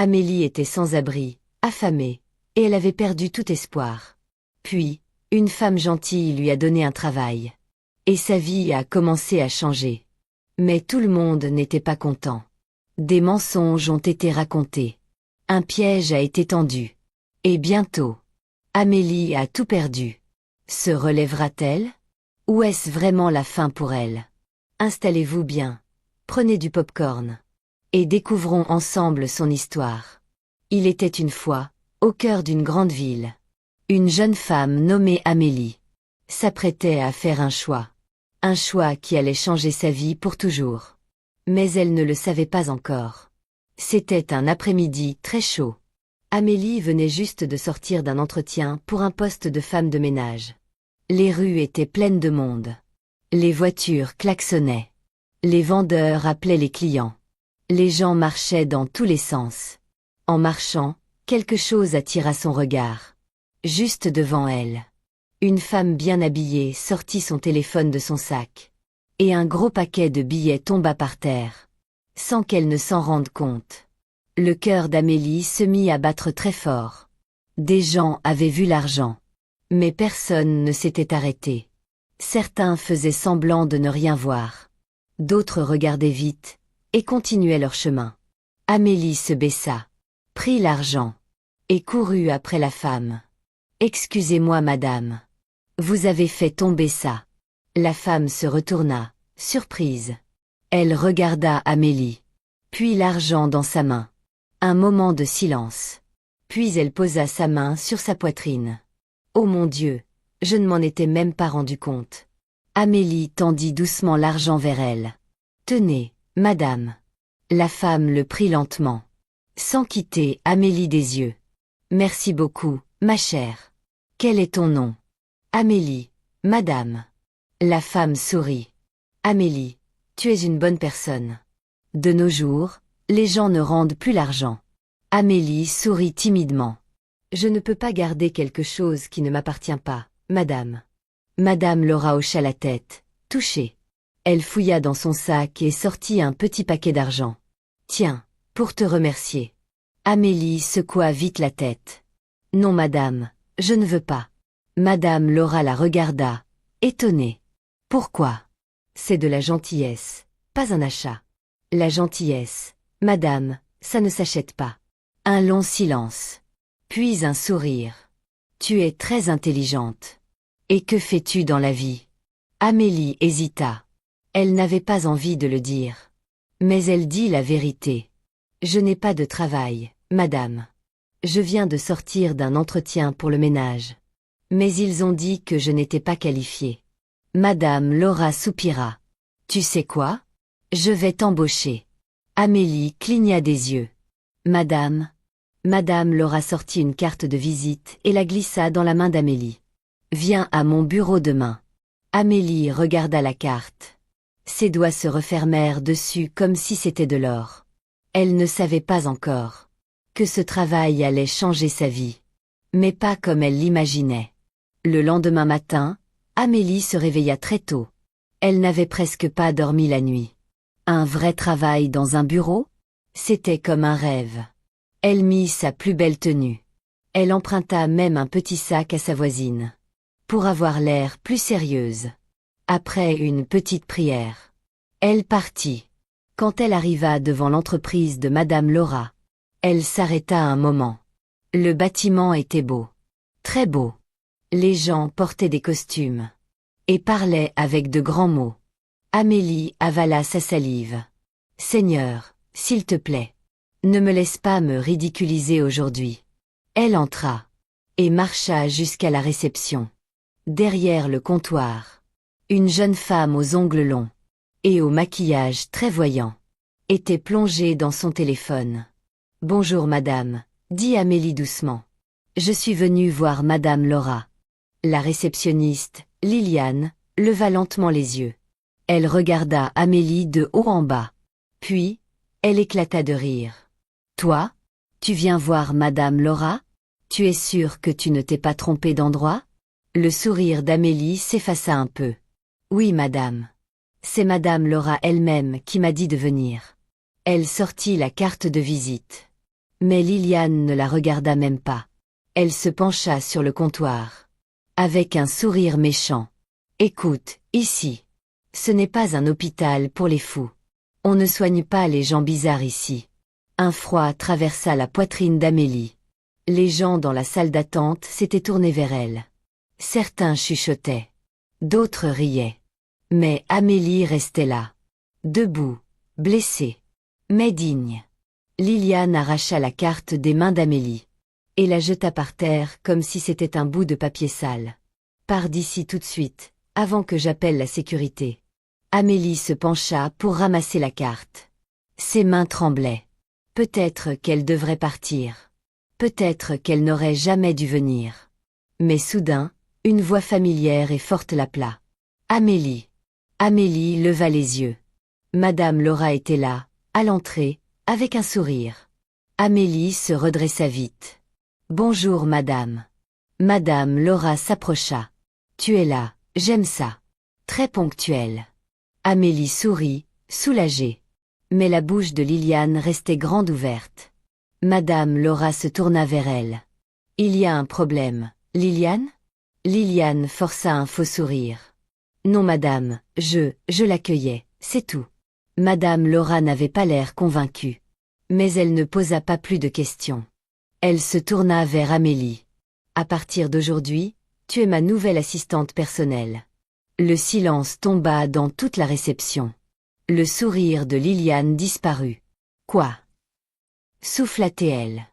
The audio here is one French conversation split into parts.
Amélie était sans abri, affamée, et elle avait perdu tout espoir. Puis, une femme gentille lui a donné un travail. Et sa vie a commencé à changer. Mais tout le monde n'était pas content. Des mensonges ont été racontés. Un piège a été tendu. Et bientôt, Amélie a tout perdu. Se relèvera-t-elle? Ou est-ce vraiment la fin pour elle? Installez-vous bien, prenez du popcorn, et découvrons ensemble son histoire. Il était une fois, au cœur d'une grande ville, une jeune femme nommée Amélie s'apprêtait à faire un choix qui allait changer sa vie pour toujours. Mais elle ne le savait pas encore. C'était un après-midi très chaud. Amélie venait juste de sortir d'un entretien pour un poste de femme de ménage. Les rues étaient pleines de monde. Les voitures klaxonnaient. Les vendeurs appelaient les clients. Les gens marchaient dans tous les sens. En marchant, quelque chose attira son regard. Juste devant elle, une femme bien habillée sortit son téléphone de son sac. Et un gros paquet de billets tomba par terre, sans qu'elle ne s'en rende compte. Le cœur d'Amélie se mit à battre très fort. Des gens avaient vu l'argent. Mais personne ne s'était arrêté. Certains faisaient semblant de ne rien voir. D'autres regardaient vite, et continuaient leur chemin. Amélie se baissa, prit l'argent, et courut après la femme. « Excusez-moi madame. Vous avez fait tomber ça. » La femme se retourna, surprise. Elle regarda Amélie, puis l'argent dans sa main. Un moment de silence. Puis elle posa sa main sur sa poitrine. « Oh mon Dieu, je ne m'en étais même pas rendu compte. » Amélie tendit doucement l'argent vers elle. « Tenez, madame. » La femme le prit lentement, sans quitter Amélie des yeux. « Merci beaucoup, ma chère. Quel est ton nom? »« Amélie, madame. » La femme sourit. « Amélie, tu es une bonne personne. De nos jours, les gens ne rendent plus l'argent. » Amélie sourit timidement. « Je ne peux pas garder quelque chose qui ne m'appartient pas, madame. » Madame Laura hocha la tête, touchée. Elle fouilla dans son sac et sortit un petit paquet d'argent. « Tiens, pour te remercier. » Amélie secoua vite la tête. « Non madame, je ne veux pas. » Madame Laura la regarda, étonnée. « Pourquoi? » « C'est de la gentillesse, pas un achat. »« La gentillesse, madame, ça ne s'achète pas. » Un long silence. Puis un sourire. « Tu es très intelligente. Et que fais-tu dans la vie? » Amélie hésita. Elle n'avait pas envie de le dire. Mais elle dit la vérité. « Je n'ai pas de travail, madame. Je viens de sortir d'un entretien pour le ménage. Mais ils ont dit que je n'étais pas qualifiée. » Madame Laura soupira. « Tu sais quoi? Je vais t'embaucher. » Amélie cligna des yeux. « Madame. » Madame Laura sortit une carte de visite et la glissa dans la main d'Amélie. « Viens à mon bureau demain. » Amélie regarda la carte. Ses doigts se refermèrent dessus comme si c'était de l'or. Elle ne savait pas encore que ce travail allait changer sa vie. Mais pas comme elle l'imaginait. Le lendemain matin, Amélie se réveilla très tôt. Elle n'avait presque pas dormi la nuit. Un vrai travail dans un bureau? C'était comme un rêve. Elle mit sa plus belle tenue. Elle emprunta même un petit sac à sa voisine, pour avoir l'air plus sérieuse. Après une petite prière, elle partit. Quand elle arriva devant l'entreprise de Madame Laura, elle s'arrêta un moment. Le bâtiment était beau. Très beau. Les gens portaient des costumes et parlaient avec de grands mots. Amélie avala sa salive. « Seigneur, s'il te plaît, ne me laisse pas me ridiculiser aujourd'hui. » Elle entra et marcha jusqu'à la réception. Derrière le comptoir, une jeune femme aux ongles longs et au maquillage très voyant était plongée dans son téléphone. « Bonjour madame, » dit Amélie doucement. « Je suis venue voir Madame Laura. » La réceptionniste, Liliane, leva lentement les yeux. Elle regarda Amélie de haut en bas. Puis, elle éclata de rire. « Toi? Tu viens voir Madame Laura? Tu es sûre que tu ne t'es pas trompée d'endroit? » Le sourire d'Amélie s'effaça un peu. « Oui madame. C'est Madame Laura elle-même qui m'a dit de venir. » Elle sortit la carte de visite. Mais Liliane ne la regarda même pas. Elle se pencha sur le comptoir. Avec un sourire méchant. Écoute, ici. Ce n'est pas un hôpital pour les fous. On ne soigne pas les gens bizarres ici. Un froid traversa la poitrine d'Amélie. Les gens dans la salle d'attente s'étaient tournés vers elle. Certains chuchotaient. D'autres riaient. Mais Amélie restait là. Debout, blessée. Mais digne. Liliane arracha la carte des mains d'Amélie. Et la jeta par terre comme si c'était un bout de papier sale. Pars d'ici tout de suite, avant que j'appelle la sécurité. Amélie se pencha pour ramasser la carte. Ses mains tremblaient. Peut-être qu'elle devrait partir. Peut-être qu'elle n'aurait jamais dû venir. Mais soudain, une voix familière et forte l'appela. Amélie. Amélie leva les yeux. Madame Laura était là, à l'entrée, avec un sourire. Amélie se redressa vite. Bonjour madame. Madame Laura s'approcha. Tu es là, j'aime ça. Très ponctuelle. Amélie sourit, soulagée. Mais la bouche de Liliane restait grande ouverte. Madame Laura se tourna vers elle. Il y a un problème, Liliane? Liliane força un faux sourire. Non madame, je l'accueillais, c'est tout. Madame Laura n'avait pas l'air convaincue. Mais elle ne posa pas plus de questions. Elle se tourna vers Amélie. À partir d'aujourd'hui, tu es ma nouvelle assistante personnelle. Le silence tomba dans toute la réception. Le sourire de Liliane disparut. Quoi? Souffla-t-elle.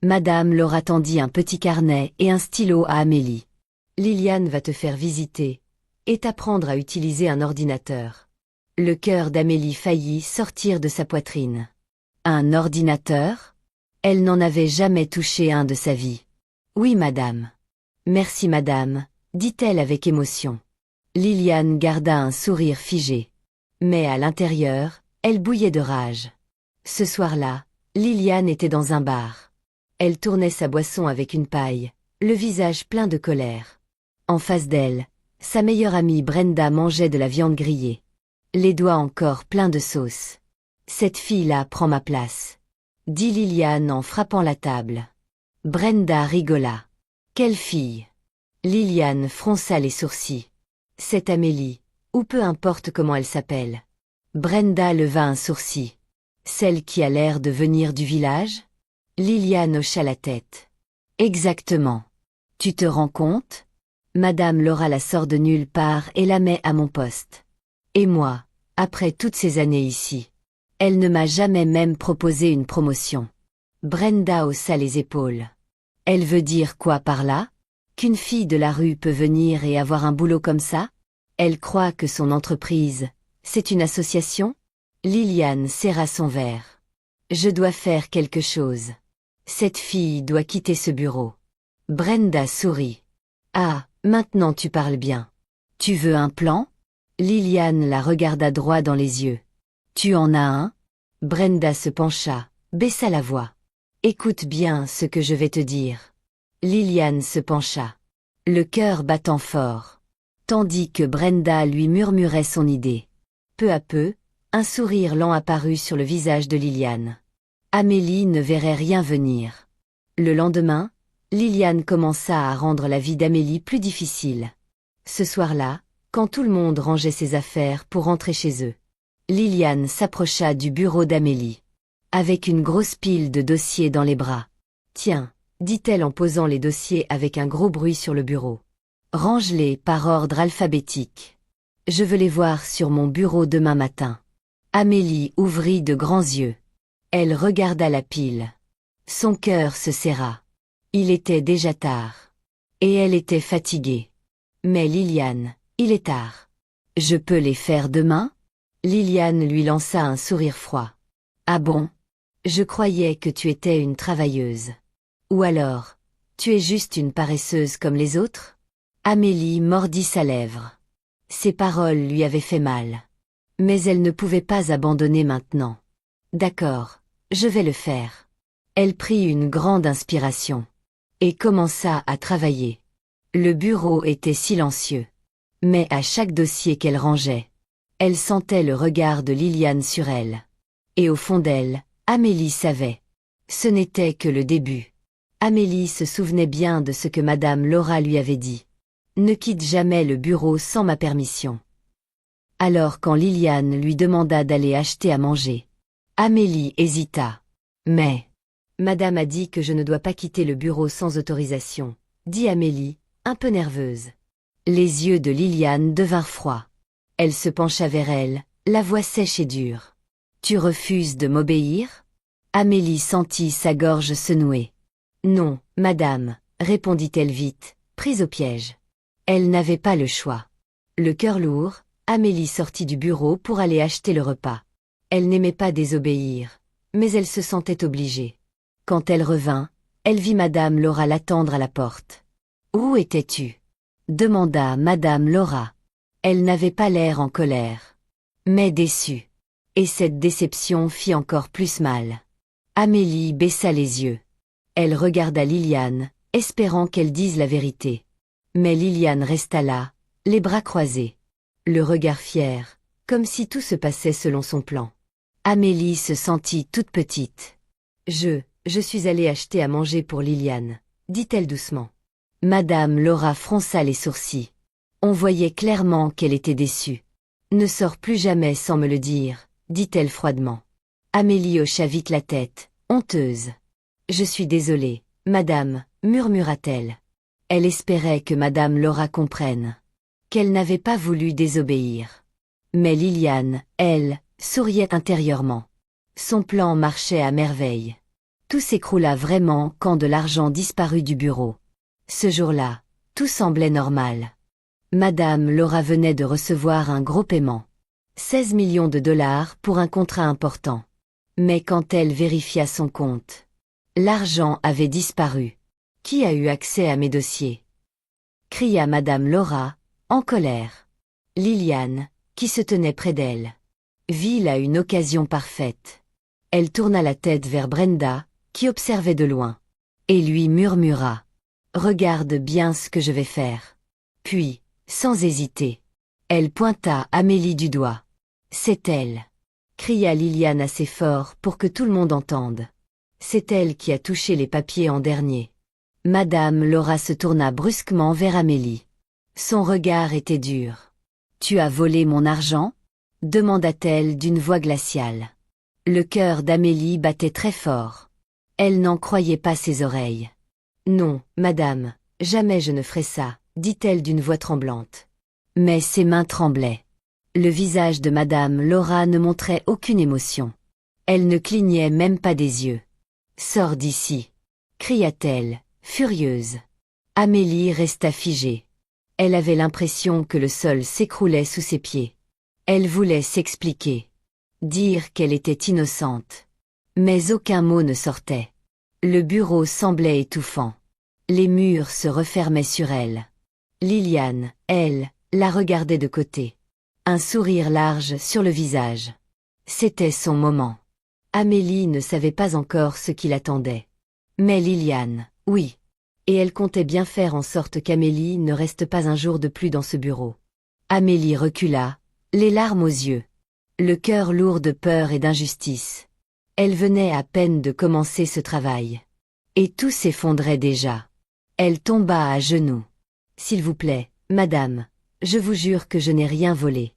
Madame Laura tendit un petit carnet et un stylo à Amélie. Liliane va te faire visiter et t'apprendre à utiliser un ordinateur. Le cœur d'Amélie faillit sortir de sa poitrine. Un ordinateur? Elle n'en avait jamais touché un de sa vie. Oui madame. Merci madame, dit-elle avec émotion. Liliane garda un sourire figé. Mais à l'intérieur, elle bouillait de rage. Ce soir-là, Liliane était dans un bar. Elle tournait sa boisson avec une paille, le visage plein de colère. En face d'elle, sa meilleure amie Brenda mangeait de la viande grillée. Les doigts encore pleins de sauce. Cette fille-là prend ma place, dit Liliane en frappant la table. Brenda rigola. Quelle fille? Liliane fronça les sourcils. C'est Amélie, ou peu importe comment elle s'appelle. Brenda leva un sourcil. Celle qui a l'air de venir du village? Liliane hocha la tête. Exactement. Tu te rends compte? Madame Laura la sort de nulle part et la met à mon poste. Et moi, après toutes ces années ici, elle ne m'a jamais même proposé une promotion. Brenda haussa les épaules. Elle veut dire quoi par là? Qu'une fille de la rue peut venir et avoir un boulot comme ça? Elle croit que son entreprise, c'est une association? Liliane serra son verre. Je dois faire quelque chose. Cette fille doit quitter ce bureau. Brenda sourit. Ah, maintenant tu parles bien. Tu veux un plan? Liliane la regarda droit dans les yeux. Tu en as un? Brenda se pencha, baissa la voix. Écoute bien ce que je vais te dire. Liliane se pencha, le cœur battant fort, tandis que Brenda lui murmurait son idée. Peu à peu, un sourire lent apparut sur le visage de Liliane. Amélie ne verrait rien venir. Le lendemain, Liliane commença à rendre la vie d'Amélie plus difficile. Ce soir-là, quand tout le monde rangeait ses affaires pour rentrer chez eux, Liliane s'approcha du bureau d'Amélie, avec une grosse pile de dossiers dans les bras. Tiens, dit-elle en posant les dossiers avec un gros bruit sur le bureau. Range-les par ordre alphabétique. Je veux les voir sur mon bureau demain matin. Amélie ouvrit de grands yeux. Elle regarda la pile. Son cœur se serra. Il était déjà tard. Et elle était fatiguée. Mais Liliane, il est tard. Je peux les faire demain? Liliane lui lança un sourire froid. Ah bon? Je croyais que tu étais une travailleuse. Ou alors, tu es juste une paresseuse comme les autres? Amélie mordit sa lèvre. Ses paroles lui avaient fait mal. Mais elle ne pouvait pas abandonner maintenant. D'accord, je vais le faire. Elle prit une grande inspiration. Et commença à travailler. Le bureau était silencieux. Mais à chaque dossier qu'elle rangeait, elle sentait le regard de Liliane sur elle. Et au fond d'elle, Amélie savait. Ce n'était que le début. Amélie se souvenait bien de ce que Madame Laura lui avait dit. Ne quitte jamais le bureau sans ma permission. Alors quand Liliane lui demanda d'aller acheter à manger, Amélie hésita. Mais, Madame a dit que je ne dois pas quitter le bureau sans autorisation, dit Amélie, un peu nerveuse. Les yeux de Liliane devinrent froids. Elle se pencha vers elle, la voix sèche et dure. Tu refuses de m'obéir? Amélie sentit sa gorge se nouer. Non, madame, répondit-elle vite, prise au piège. Elle n'avait pas le choix. Le cœur lourd, Amélie sortit du bureau pour aller acheter le repas. Elle n'aimait pas désobéir, mais elle se sentait obligée. Quand elle revint, elle vit Madame Laura l'attendre à la porte. « Où étais-tu » demanda Madame Laura. Elle n'avait pas l'air en colère, mais déçue. Et cette déception fit encore plus mal. Amélie baissa les yeux. Elle regarda Liliane, espérant qu'elle dise la vérité. Mais Liliane resta là, les bras croisés, le regard fier, comme si tout se passait selon son plan. Amélie se sentit toute petite. « Je suis allée acheter à manger pour Liliane, » dit-elle doucement. Madame Laura fronça les sourcils. On voyait clairement qu'elle était déçue. « Ne sors plus jamais sans me le dire, » dit-elle froidement. Amélie hocha vite la tête, honteuse. « Je suis désolée, madame, » murmura-t-elle. Elle espérait que Madame Laura comprenne qu'elle n'avait pas voulu désobéir. Mais Liliane, elle, souriait intérieurement. Son plan marchait à merveille. Tout s'écroula vraiment quand de l'argent disparut du bureau. Ce jour-là, tout semblait normal. Madame Laura venait de recevoir un gros paiement. 16 millions de dollars pour un contrat important. Mais quand elle vérifia son compte, l'argent avait disparu. « Qui a eu accès à mes dossiers ?» cria Madame Laura, en colère. Liliane, qui se tenait près d'elle, vit là une occasion parfaite. Elle tourna la tête vers Brenda, qui observait de loin, et lui murmura « Regarde bien ce que je vais faire. » Puis, sans hésiter, elle pointa Amélie du doigt. « C'est elle !» cria Liliane assez fort pour que tout le monde entende. « C'est elle qui a touché les papiers en dernier. » Madame Laura se tourna brusquement vers Amélie. Son regard était dur. « Tu as volé mon argent ?» demanda-t-elle d'une voix glaciale. Le cœur d'Amélie battait très fort. Elle n'en croyait pas ses oreilles. « Non, madame, jamais je ne ferai ça, » dit-elle d'une voix tremblante. Mais ses mains tremblaient. Le visage de Madame Laura ne montrait aucune émotion. Elle ne clignait même pas des yeux. « Sors d'ici !» cria-t-elle, furieuse. Amélie resta figée. Elle avait l'impression que le sol s'écroulait sous ses pieds. Elle voulait s'expliquer, dire qu'elle était innocente. Mais aucun mot ne sortait. Le bureau semblait étouffant. Les murs se refermaient sur elle. Liliane, elle, la regardait de côté. Un sourire large sur le visage. C'était son moment. Amélie ne savait pas encore ce qui l'attendait. Mais Liliane, oui. Et elle comptait bien faire en sorte qu'Amélie ne reste pas un jour de plus dans ce bureau. Amélie recula, les larmes aux yeux, le cœur lourd de peur et d'injustice. Elle venait à peine de commencer ce travail. Et tout s'effondrait déjà. Elle tomba à genoux. « S'il vous plaît, madame, je vous jure que je n'ai rien volé. »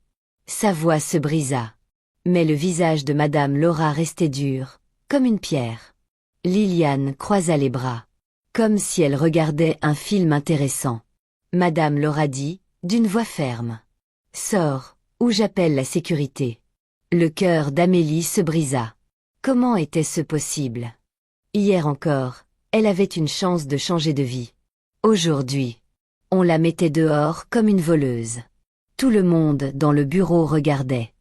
Sa voix se brisa. Mais le visage de Madame Laura restait dur, comme une pierre. Liliane croisa les bras, comme si elle regardait un film intéressant. Madame Laura dit, d'une voix ferme. « Sors, ou j'appelle la sécurité. » Le cœur d'Amélie se brisa. Comment était-ce possible? Hier encore, elle avait une chance de changer de vie. Aujourd'hui, on la mettait dehors comme une voleuse. Tout le monde dans le bureau regardait.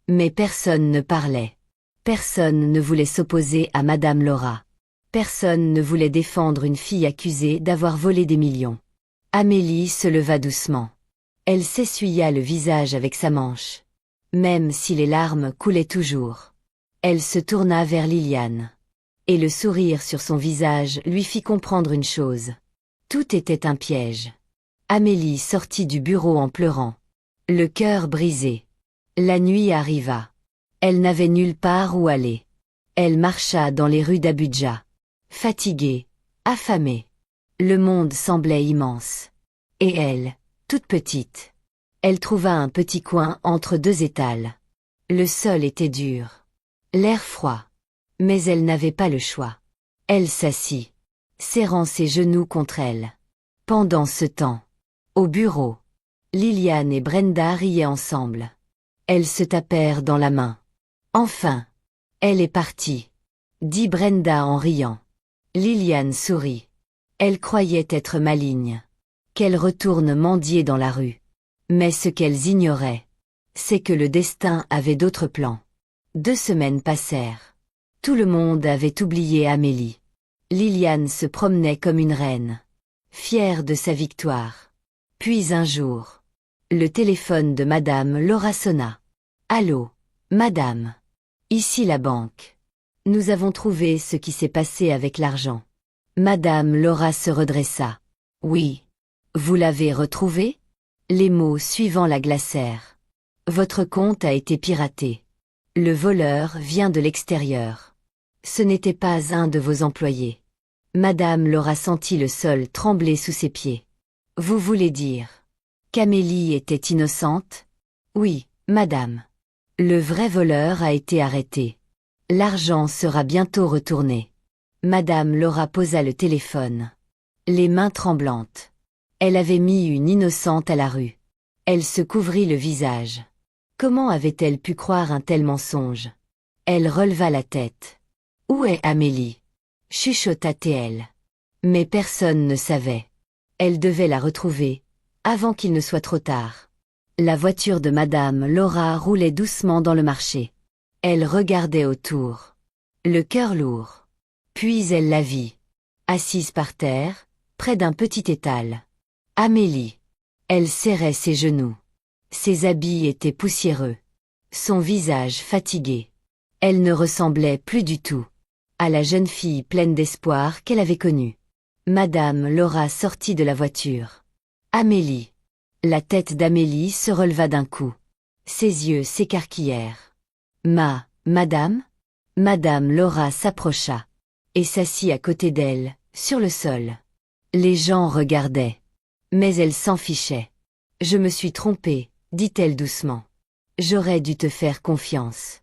Mais personne ne parlait. Personne ne voulait s'opposer à Madame Laura. Personne ne voulait défendre une fille accusée d'avoir volé des millions. Amélie se leva doucement. Elle s'essuya le visage avec sa manche. Même si les larmes coulaient toujours. Elle se tourna vers Liliane. Et le sourire sur son visage lui fit comprendre une chose. Tout était un piège. Amélie sortit du bureau en pleurant. Le cœur brisé. La nuit arriva. Elle n'avait nulle part où aller. Elle marcha dans les rues d'Abuja. Fatiguée, affamée. Le monde semblait immense. Et elle, toute petite. Elle trouva un petit coin entre deux étals. Le sol était dur. L'air froid. Mais elle n'avait pas le choix. Elle s'assit, serrant ses genoux contre elle. Pendant ce temps, au bureau, Liliane et Brenda riaient ensemble. Elles se tapèrent dans la main. Enfin, elle est partie, dit Brenda en riant. Liliane sourit. Elle croyait être maligne, qu'elle retourne mendier dans la rue. Mais ce qu'elles ignoraient, c'est que le destin avait d'autres plans. 2 semaines passèrent. Tout le monde avait oublié Amélie. Liliane se promenait comme une reine, fière de sa victoire. Puis un jour, le téléphone de Madame Laura sonna. Allô, Madame. Ici la banque. Nous avons trouvé ce qui s'est passé avec l'argent. Madame Laura se redressa. Oui. Vous l'avez retrouvé? Les mots suivant la glacèrent. Votre compte a été piraté. Le voleur vient de l'extérieur. Ce n'était pas un de vos employés. Madame Laura sentit le sol trembler sous ses pieds. Vous voulez dire qu'Amélie était innocente? Oui, madame. Le vrai voleur a été arrêté. L'argent sera bientôt retourné. Madame Laura posa le téléphone. Les mains tremblantes. Elle avait mis une innocente à la rue. Elle se couvrit le visage. Comment avait-elle pu croire un tel mensonge? Elle releva la tête. Où est Amélie? Chuchota-t-elle. Mais personne ne savait. Elle devait la retrouver, avant qu'il ne soit trop tard. La voiture de Madame Laura roulait doucement dans le marché. Elle regardait autour, le cœur lourd. Puis elle la vit, assise par terre, près d'un petit étal. Amélie. Elle serrait ses genoux. Ses habits étaient poussiéreux. Son visage fatigué. Elle ne ressemblait plus du tout à la jeune fille pleine d'espoir qu'elle avait connue. Madame Laura sortit de la voiture. Amélie. La tête d'Amélie se releva d'un coup. Ses yeux s'écarquillèrent. Madame? Madame Laura s'approcha et s'assit à côté d'elle, sur le sol. Les gens regardaient. Mais elle s'en fichait. Je me suis trompée, dit-elle doucement. J'aurais dû te faire confiance.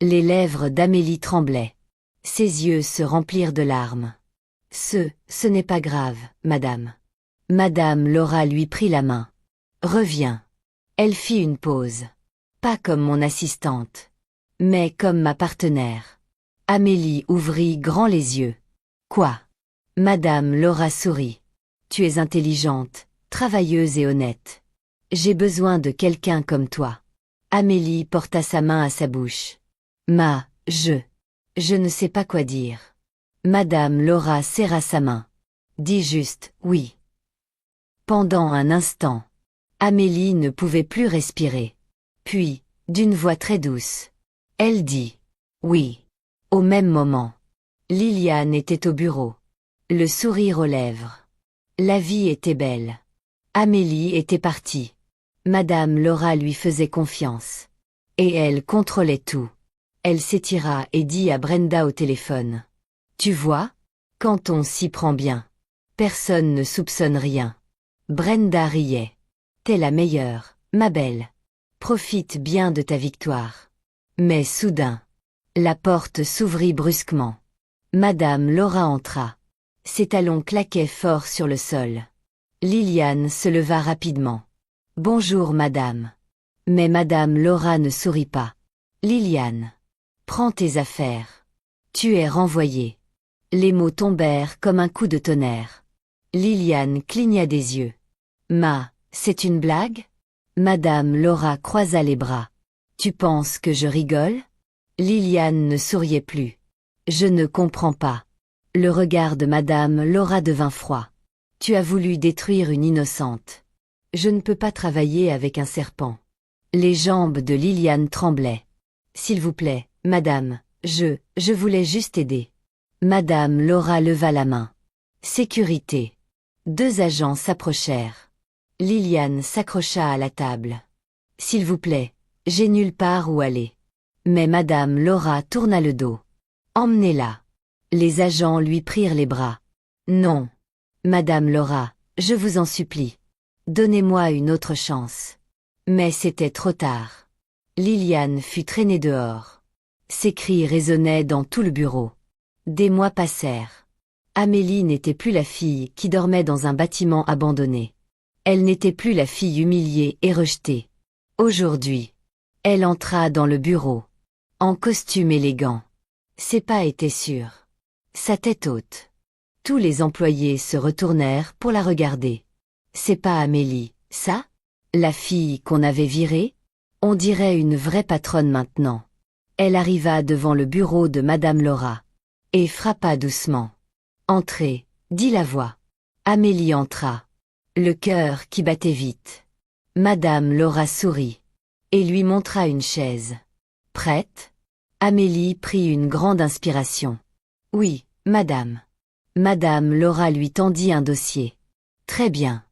Les lèvres d'Amélie tremblaient. Ses yeux se remplirent de larmes. Ce n'est pas grave, madame. Madame Laura lui prit la main. Reviens. Elle fit une pause. Pas comme mon assistante, mais comme ma partenaire. Amélie ouvrit grand les yeux. Quoi? Madame Laura sourit. Tu es intelligente, travailleuse et honnête. J'ai besoin de quelqu'un comme toi. Amélie porta sa main à sa bouche. Je ne sais pas quoi dire. Madame Laura serra sa main. Dis juste, oui. Pendant un instant, Amélie ne pouvait plus respirer. Puis, d'une voix très douce, elle dit, oui. Au même moment, Liliane était au bureau, le sourire aux lèvres. La vie était belle. Amélie était partie. Madame Laura lui faisait confiance. Et elle contrôlait tout. Elle s'étira et dit à Brenda au téléphone. Tu vois, quand on s'y prend bien, personne ne soupçonne rien. Brenda riait. T'es la meilleure, ma belle. Profite bien de ta victoire. Mais soudain, la porte s'ouvrit brusquement. Madame Laura entra. Ses talons claquaient fort sur le sol. Liliane se leva rapidement. Bonjour madame. Mais Madame Laura ne sourit pas. Liliane. Prends tes affaires. Tu es renvoyée. Les mots tombèrent comme un coup de tonnerre. Liliane cligna des yeux. C'est une blague? Madame Laura croisa les bras. Tu penses que je rigole? Liliane ne souriait plus. Je ne comprends pas. Le regard de Madame Laura devint froid. Tu as voulu détruire une innocente. Je ne peux pas travailler avec un serpent. Les jambes de Liliane tremblaient. S'il vous plaît, madame, je voulais juste aider. Madame Laura leva la main. Sécurité. 2 agents s'approchèrent. Liliane s'accrocha à la table. S'il vous plaît, j'ai nulle part où aller. Mais Madame Laura tourna le dos. Emmenez-la. Les agents lui prirent les bras. Non. Madame Laura, je vous en supplie. Donnez-moi une autre chance. Mais c'était trop tard. Liliane fut traînée dehors. Ses cris résonnaient dans tout le bureau. Des mois passèrent. Amélie n'était plus la fille qui dormait dans un bâtiment abandonné. Elle n'était plus la fille humiliée et rejetée. Aujourd'hui, elle entra dans le bureau. En costume élégant. Ses pas étaient sûrs. Sa tête haute. Tous les employés se retournèrent pour la regarder. C'est pas Amélie, ça? La fille qu'on avait virée? On dirait une vraie patronne maintenant. Elle arriva devant le bureau de Madame Laura. Et frappa doucement. Entrez, dit la voix. Amélie entra. Le cœur qui battait vite. Madame Laura sourit. Et lui montra une chaise. Prête? Amélie prit une grande inspiration. Oui, madame. Madame Laura lui tendit un dossier. Très bien.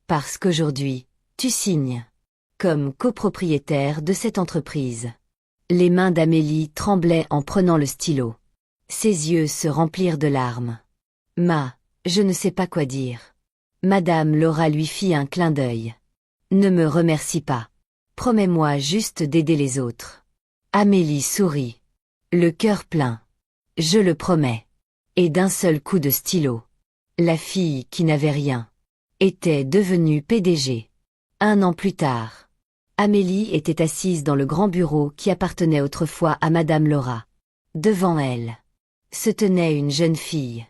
Parce qu'aujourd'hui, tu signes. Comme copropriétaire de cette entreprise. Les mains d'Amélie tremblaient en prenant le stylo. Ses yeux se remplirent de larmes. Je ne sais pas quoi dire. Madame Laura lui fit un clin d'œil. Ne me remercie pas. Promets-moi juste d'aider les autres. Amélie sourit. Le cœur plein. Je le promets. Et d'un seul coup de stylo. La fille qui n'avait rien. Était devenue PDG. 1 an plus tard. Amélie était assise dans le grand bureau qui appartenait autrefois à Madame Laura. Devant elle. Se tenait une jeune fille.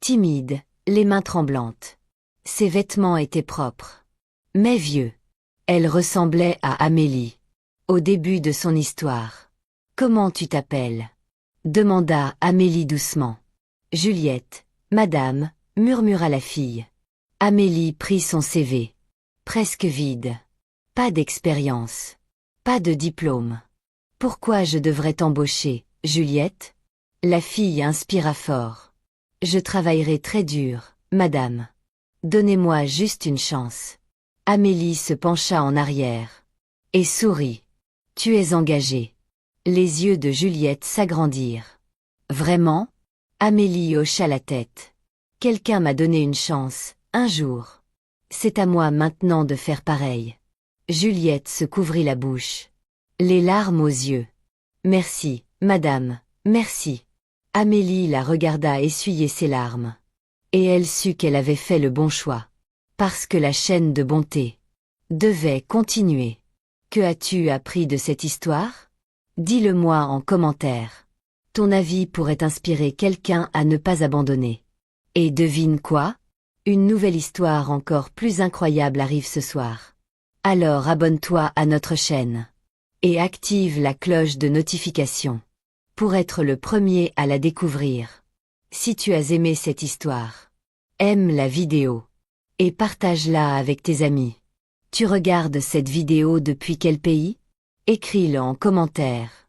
Timide, les mains tremblantes. Ses vêtements étaient propres. Mais vieux. Elle ressemblait à Amélie. Au début de son histoire. Comment tu t'appelles? Demanda Amélie doucement. Juliette, madame, murmura la fille. Amélie prit son CV. Presque vide. Pas d'expérience. Pas de diplôme. Pourquoi je devrais t'embaucher, Juliette? La fille inspira fort. Je travaillerai très dur, madame. Donnez-moi juste une chance. Amélie se pencha en arrière. Et sourit. Tu es engagée. Les yeux de Juliette s'agrandirent. Vraiment? Amélie hocha la tête. Quelqu'un m'a donné une chance, un jour. C'est à moi maintenant de faire pareil. Juliette se couvrit la bouche. Les larmes aux yeux. Merci, madame, merci. Amélie la regarda essuyer ses larmes. Et elle sut qu'elle avait fait le bon choix. Parce que la chaîne de bonté devait continuer. Que as-tu appris de cette histoire? Dis-le-moi en commentaire. Ton avis pourrait inspirer quelqu'un à ne pas abandonner. Et devine quoi? Une nouvelle histoire encore plus incroyable arrive ce soir. Alors abonne-toi à notre chaîne. Et active la cloche de notification. Pour être le premier à la découvrir. Si tu as aimé cette histoire, aime la vidéo. Et partage-la avec tes amis. Tu regardes cette vidéo depuis quel pays? Écris-le en commentaire.